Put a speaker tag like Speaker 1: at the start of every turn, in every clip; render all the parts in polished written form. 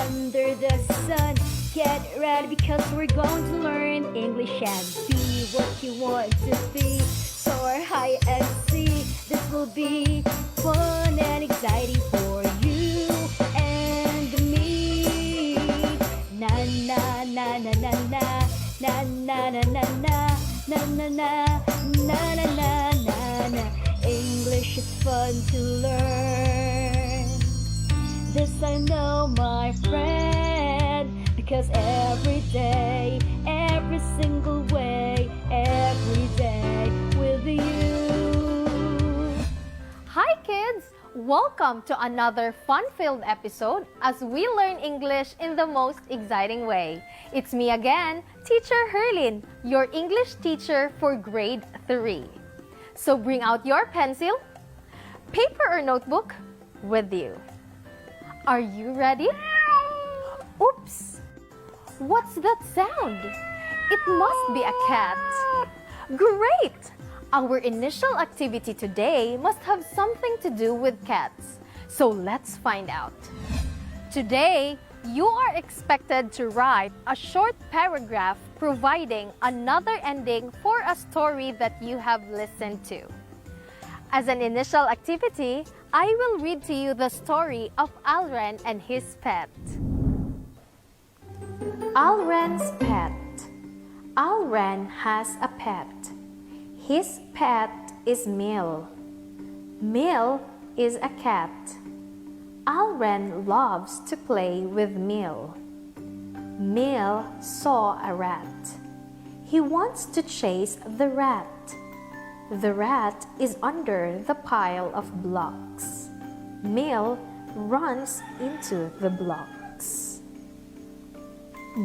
Speaker 1: under the sun. Get ready because we're going to learn English and be what you want to be. Soar high and see. This will be fun and exciting for you and me. Na na na na na na na na na na na na na na na na na na. English is fun to learn. This I know, my friend, because every day, every single way, every day with you.
Speaker 2: Hi kids! Welcome to another fun-filled episode as we learn English in the most exciting way. It's me again, Teacher Herlin, your English teacher for grade 3. So bring out your pencil, paper or notebook with you. Are you ready? Oops! What's that sound? It must be a cat. Great! Our initial activity today must have something to do with cats. So let's find out. Today, you are expected to write a short paragraph providing another ending for a story that you have listened to. As an initial activity, I will read to you the story of Alren and his pet. Alren's pet. Alren has a pet. His pet is Mill. Mill is a cat. Alren loves to play with Mill. Mill saw a rat. He wants to chase the rat. The rat is under the pile of blocks. Mill runs into the blocks.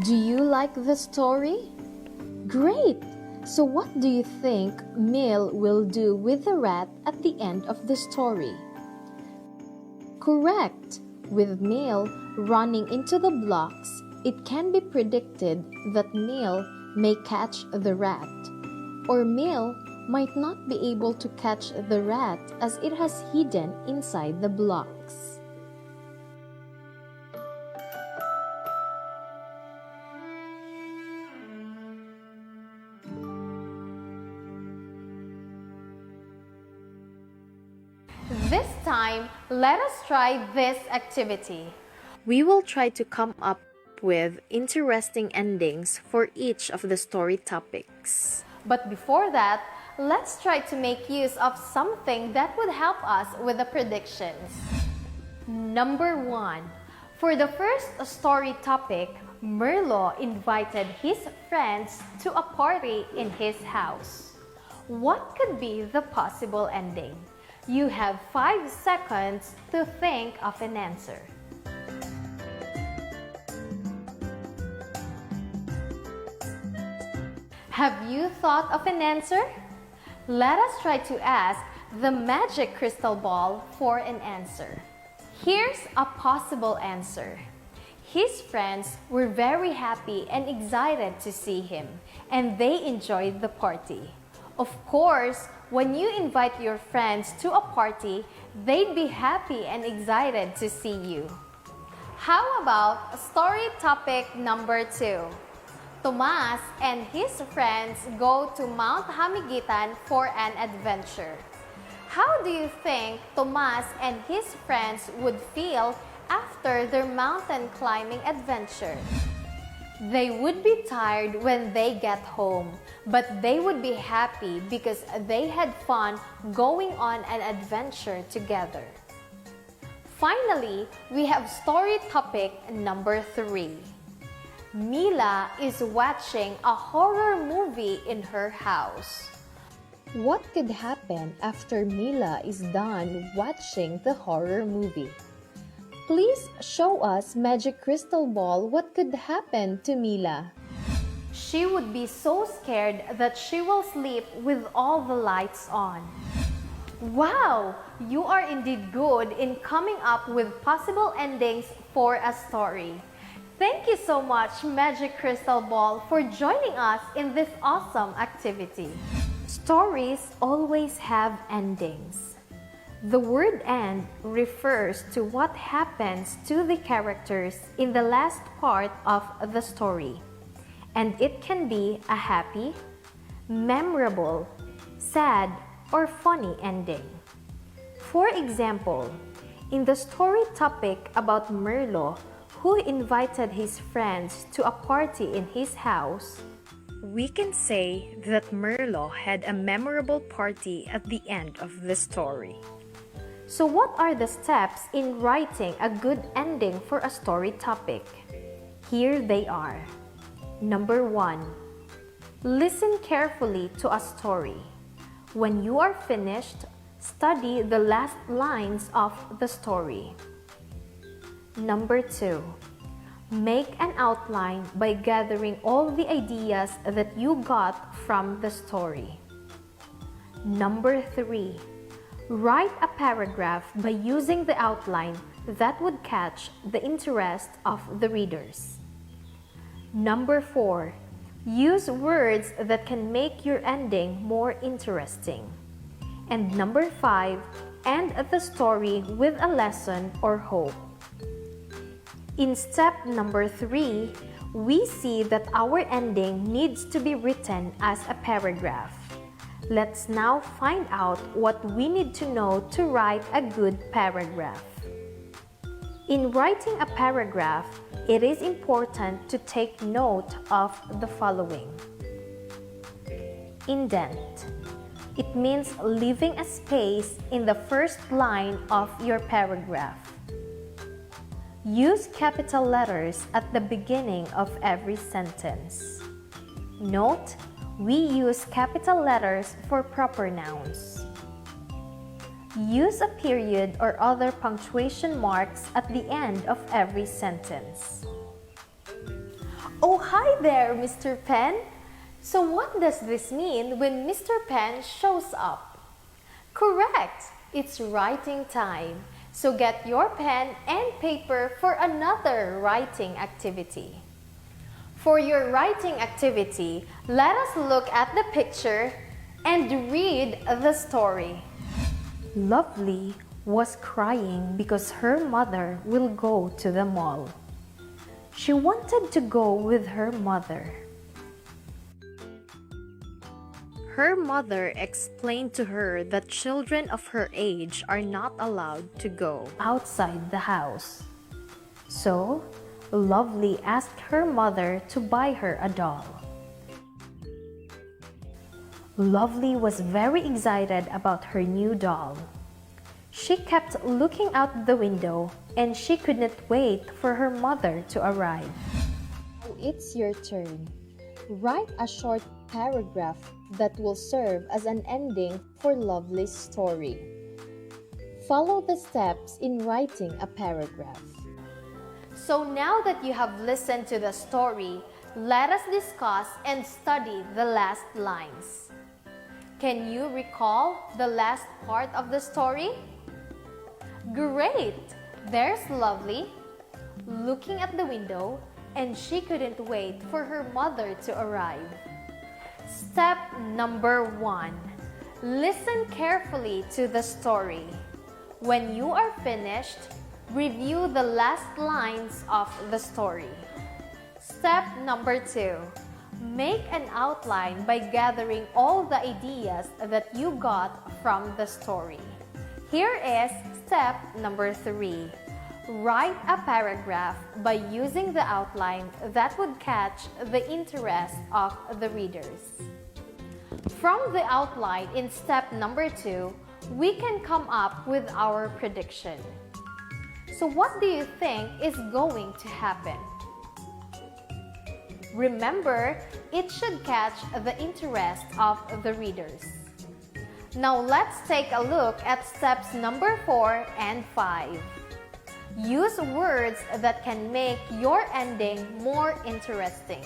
Speaker 2: Do you like the story? Great! So what do you think Mill will do with the rat at the end of the story? Correct! With Mill running into the blocks, it can be predicted that Mill may catch the rat, or Mill might not be able to catch the rat as it has hidden inside the blocks. This time, let us try this activity. We will try to come up with interesting endings for each of the story topics. But before that, let's try to make use of something that would help us with the predictions. Number 1. For the first story topic, Merlo invited his friends to a party in his house. What could be the possible ending? You have 5 seconds to think of an answer. Have you thought of an answer? Let us try to ask the magic crystal ball for an answer. Here's a possible answer. His friends were very happy and excited to see him, and they enjoyed the party. Of course, when you invite your friends to a party, they'd be happy and excited to see you. How about story topic number 2? Tomas and his friends go to Mount Hamigitan for an adventure. How do you think Tomas and his friends would feel after their mountain climbing adventure? They would be tired when they get home, but they would be happy because they had fun going on an adventure together. Finally, we have story topic number 3. Mila is watching a horror movie in her house. What could happen after Mila is done watching the horror movie? Please show us Magic Crystal Ball what could happen to Mila. She would be so scared that she will sleep with all the lights on. Wow! You are indeed good in coming up with possible endings for a story. Thank you so much, Magic Crystal Ball, for joining us in this awesome activity. Stories always have endings. The word "and" refers to what happens to the characters in the last part of the story, and it can be a happy, memorable, sad, or funny ending. For example, in the story topic about Merlo, who invited his friends to a party in his house, we can say that Merlo had a memorable party at the end of the story. So what are the steps in writing a good ending for a story topic? Here they are. Number 1. Listen carefully to a story. When you are finished, study the last lines of the story. Number 2. Make an outline by gathering all the ideas that you got from the story. Number 3. Write a paragraph by using the outline that would catch the interest of the readers. Number 4. Use words that can make your ending more interesting. And number 5. End the story with a lesson or hope. In step number 3, we see that our ending needs to be written as a paragraph. Let's now find out what we need to know to write a good paragraph. In writing a paragraph, it is important to take note of the following. Indent. It means leaving a space in the first line of your paragraph. Use capital letters at the beginning of every sentence. Note, we use capital letters for proper nouns. Use a period or other punctuation marks at the end of every sentence. Oh, hi there, Mr. Pen! So what does this mean when Mr. Pen shows up? Correct! It's writing time. So get your pen and paper for another writing activity. For your writing activity, let us look at the picture and read the story. Lovely was crying because her mother will go to the mall. She wanted to go with her mother. Her mother explained to her that children of her age are not allowed to go outside the house. So, Lovely asked her mother to buy her a doll. Lovely was very excited about her new doll. She kept looking out the window and she couldn't wait for her mother to arrive. Now it's your turn. Write a short paragraph that will serve as an ending for Lovely's story. Follow the steps in writing a paragraph. So now that you have listened to the story, let us discuss and study the last lines. Can you recall the last part of the story? Great! There's Lovely looking at the window and she couldn't wait for her mother to arrive. Step number 1. Listen carefully to the story. When you are finished, review the last lines of the story. Step number 2. Make an outline by gathering all the ideas that you got from the story. Here is step number 3. Write a paragraph by using the outline that would catch the interest of the readers. From the outline in step number 2, we can come up with our prediction. So what do you think is going to happen? Remember, it should catch the interest of the readers. Now let's take a look at steps number 4 and 5. Use words that can make your ending more interesting.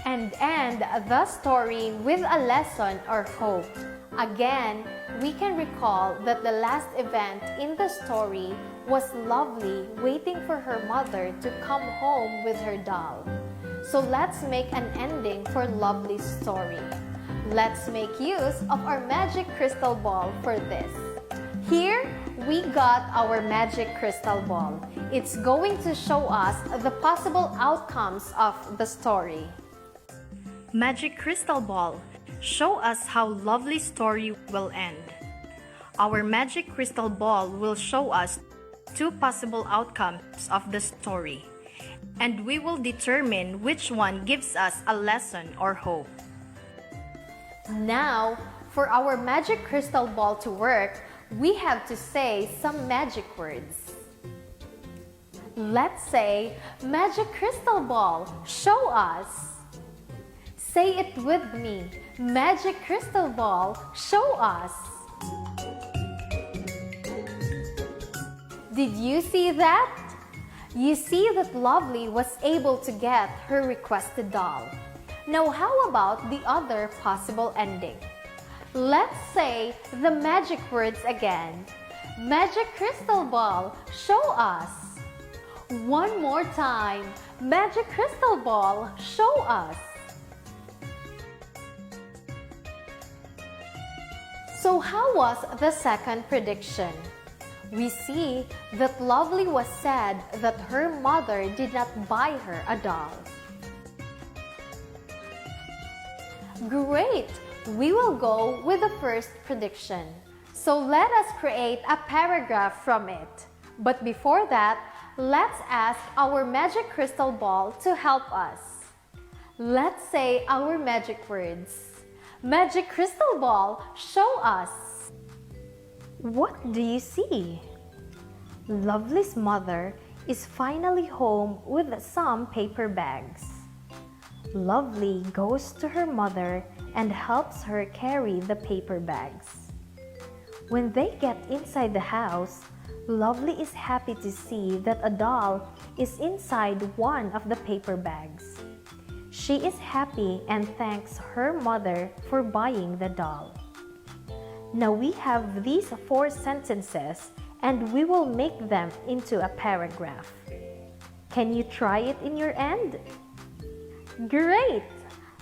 Speaker 2: And end the story with a lesson or hope. Again, we can recall that the last event in the story was Lovely waiting for her mother to come home with her doll. So let's make an ending for Lovely's story. Let's make use of our magic crystal ball for this. Here, we got our magic crystal ball. It's going to show us the possible outcomes of the story.
Speaker 3: Magic crystal ball, show us how lovely story will end. Our magic crystal ball will show us two possible outcomes of the story, and we will determine which one gives us a lesson or hope.
Speaker 2: Now, for our magic crystal ball to work, we have to say some magic words. Let's say, magic crystal ball, show us. Say it with me. Magic crystal ball, show us. Did you see that? You see that Lovely was able to get her requested doll. Now how about the other possible ending? Let's say the magic words again. Magic crystal ball, show us. One more time. Magic crystal ball, show us. So how was the second prediction? We see that Lovely was sad that her mother did not buy her a doll. Great! We will go with the first prediction. So let us create a paragraph from it. But before that, let's ask our magic crystal ball to help us. Let's say our magic words. Magic crystal ball, show us. What do you see? Lovely's mother is finally home with some paper bags. Lovely goes to her mother and helps her carry the paper bags. When they get inside the house, Lovely is happy to see that a doll is inside one of the paper bags. She is happy and thanks her mother for buying the doll. Now we have these 4 sentences and we will make them into a paragraph. Can you try it in your end? Great!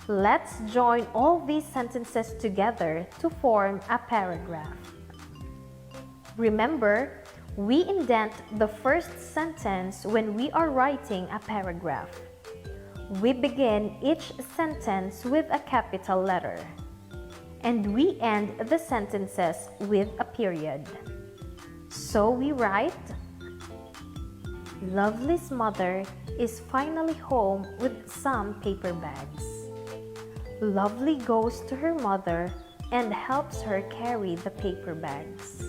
Speaker 2: Let's join all these sentences together to form a paragraph. Remember, we indent the first sentence when we are writing a paragraph. We begin each sentence with a capital letter, and we end the sentences with a period. So we write, Lovely's mother is finally home with some paper bags. Lovely goes to her mother and helps her carry the paper bags.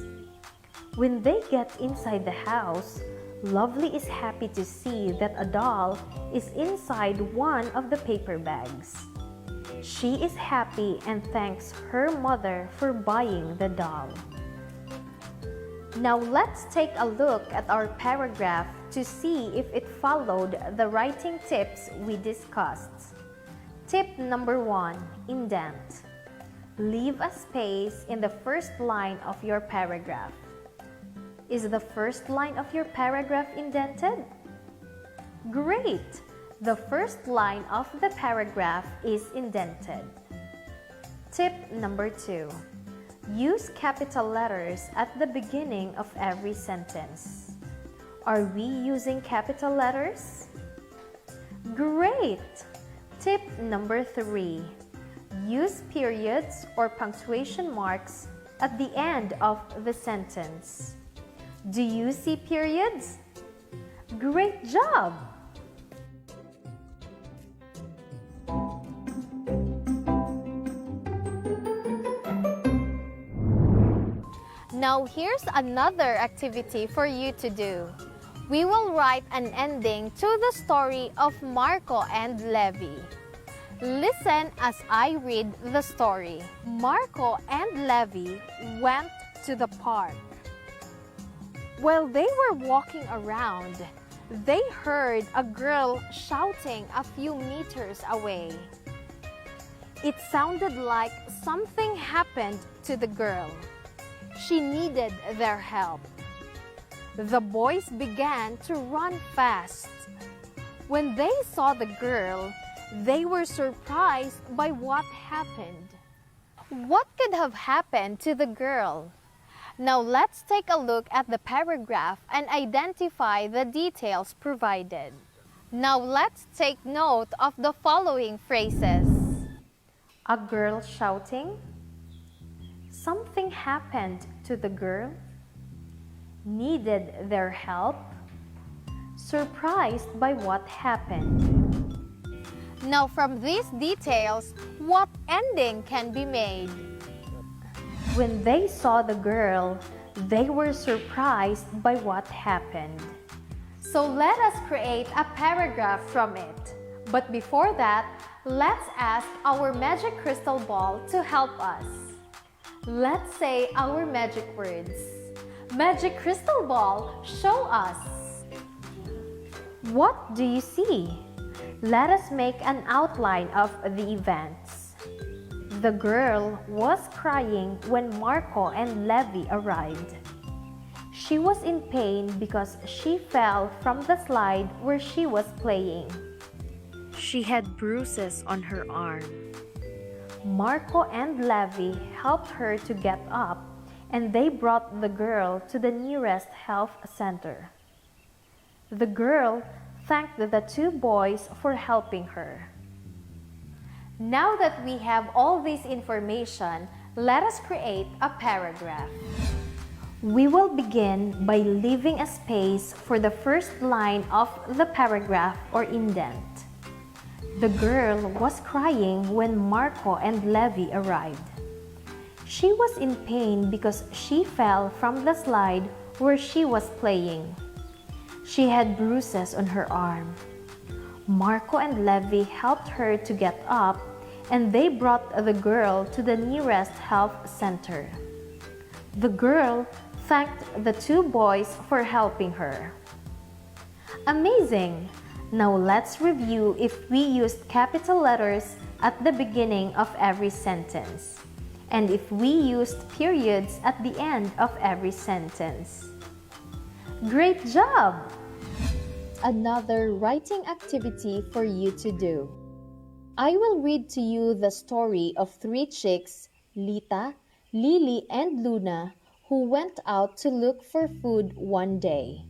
Speaker 2: When they get inside the house, Lovely is happy to see that a doll is inside one of the paper bags. She is happy and thanks her mother for buying the doll. Now let's take a look at our paragraph to see if it followed the writing tips we discussed. Tip number 1, indent. Leave a space in the first line of your paragraph. Is the first line of your paragraph indented? Great! The first line of the paragraph is indented. Tip number 2. Use capital letters at the beginning of every sentence. Are we using capital letters? Great! Tip number 3. Use periods or punctuation marks at the end of the sentence. Do you see periods? Great job! Now here's another activity for you to do. We will write an ending to the story of Marco and Levi. Listen as I read the story. Marco and Levi went to the park. While they were walking around, they heard a girl shouting a few meters away. It sounded like something happened to the girl. She needed their help. The boys began to run fast. When they saw the girl, they were surprised by what happened. What could have happened to the girl? Now let's take a look at the paragraph and identify the details provided. Now let's take note of the following phrases. A girl shouting. Something happened to the girl. Needed their help. Surprised by what happened. Now from these details, what ending can be made? When they saw the girl, they were surprised by what happened. So let us create a paragraph from it. But before that, let's ask our magic crystal ball to help us. Let's say our magic words. Magic crystal ball, show us. What do you see? Let us make an outline of the events. The girl was crying when Marco and Levi arrived. She was in pain because she fell from the slide where she was playing.
Speaker 3: She had bruises on her arm.
Speaker 2: Marco and Levi helped her to get up, and they brought the girl to the nearest health center. The girl thanked the two boys for helping her. Now that we have all this information, let us create a paragraph. We will begin by leaving a space for the first line of the paragraph or indent. The girl was crying when Marco and Levi arrived. She was in pain because she fell from the slide where she was playing. She had bruises on her arm. Marco and Levi helped her to get up, and they brought the girl to the nearest health center. The girl thanked the two boys for helping her. Amazing! Now let's review if we used capital letters at the beginning of every sentence, and if we used periods at the end of every sentence. Great job! Another writing activity for you to do. I will read to you the story of three chicks, Lita, Lily, and Luna, who went out to look for food one day.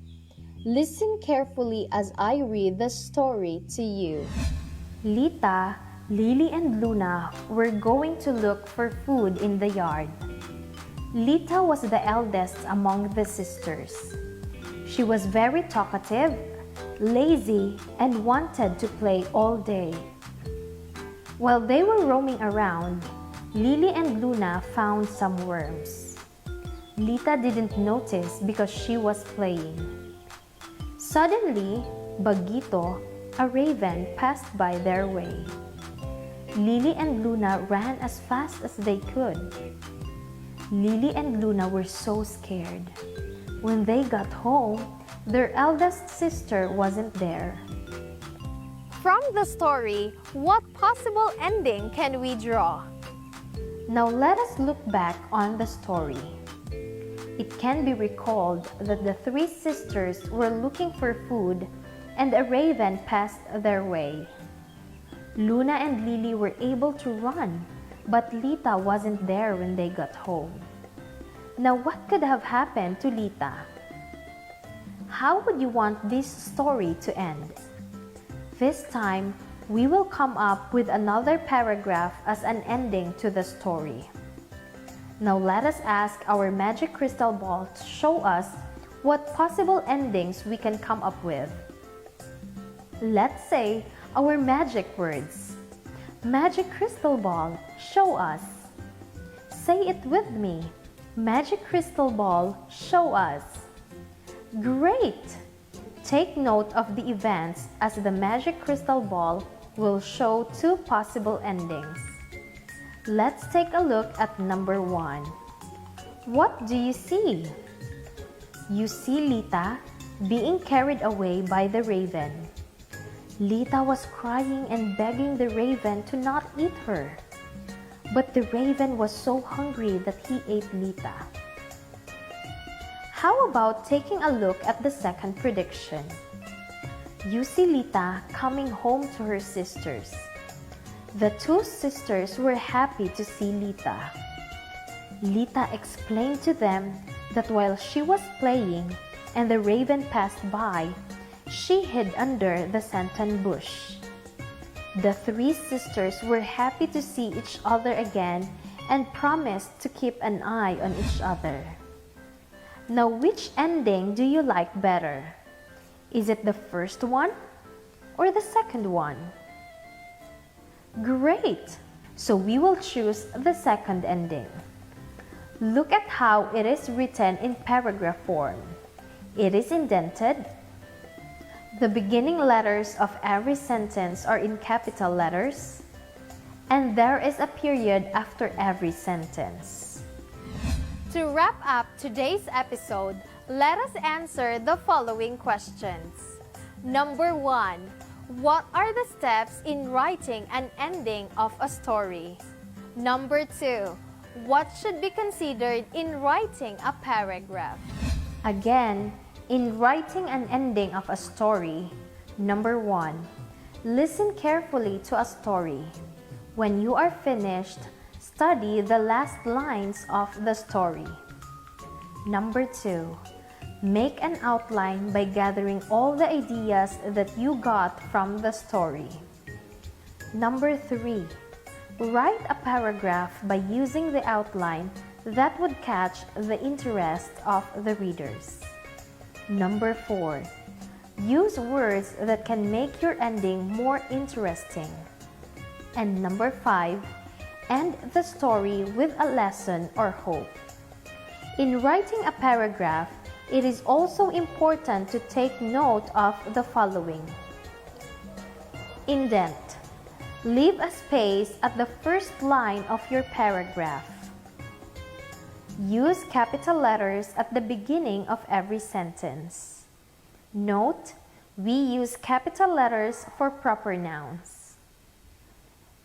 Speaker 2: Listen carefully as I read the story to you. Lita, Lily, and Luna were going to look for food in the yard. Lita was the eldest among the sisters. She was very talkative, lazy, and wanted to play all day. While they were roaming around, Lily and Luna found some worms. Lita didn't notice because she was playing. Suddenly, Bagito, a raven, passed by their way. Lily and Luna ran as fast as they could. Lily and Luna were so scared. When they got home, their eldest sister wasn't there. From the story, what possible ending can we draw? Now let us look back on the story. It can be recalled that the three sisters were looking for food and a raven passed their way. Luna and Lily were able to run, but Lita wasn't there when they got home. Now what could have happened to Lita? How would you want this story to end? This time, we will come up with another paragraph as an ending to the story. Now let us ask our magic crystal ball to show us what possible endings we can come up with. Let's say our magic words. Magic crystal ball, show us. Say it with me. Magic crystal ball, show us. Great! Take note of the events as the magic crystal ball will show two possible endings. Let's take a look at number 1. What do you see? You see Lita being carried away by the raven. Lita was crying and begging the raven to not eat her. But the raven was so hungry that he ate Lita. How about taking a look at the second prediction? You see Lita coming home to her sisters. The two sisters were happy to see Lita. Lita explained to them that while she was playing and the raven passed by, she hid under the santan bush. The three sisters were happy to see each other again and promised to keep an eye on each other. Now, which ending do you like better? Is it the first one or the second one? Great! So we will choose the second ending. Look at how it is written in paragraph form. It is indented. The beginning letters of every sentence are in capital letters, and there is a period after every sentence. To wrap up today's episode, let us answer the following questions. Number 1. What are the steps in writing an ending of a story? Number 2. What should be considered in writing a paragraph? Again, in writing an ending of a story, number 1, listen carefully to a story. When you are finished, study the last lines of the story. Number 2, make an outline by gathering all the ideas that you got from the story. Number 3, write a paragraph by using the outline that would catch the interest of the readers. Number 4, use words that can make your ending more interesting. And number 5, end the story with a lesson or hope. In writing a paragraph, it is also important to take note of the following. Indent. Leave a space at the first line of your paragraph. Use capital letters at the beginning of every sentence. Note, we use capital letters for proper nouns.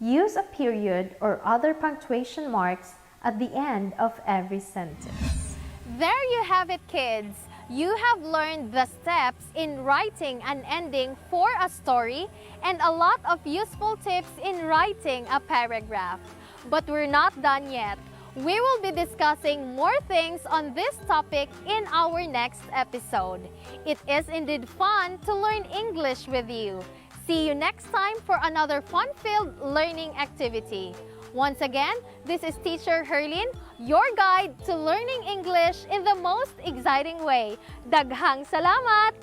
Speaker 2: Use a period or other punctuation marks at the end of every sentence. There you have it, kids. You have learned the steps in writing an ending for a story and a lot of useful tips in writing a paragraph. But we're not done yet. We will be discussing more things on this topic in our next episode. It is indeed fun to learn English with you. See you next time for another fun-filled learning activity. Once again, this is Teacher Herlin, your guide to learning English in the most exciting way. Daghang salamat!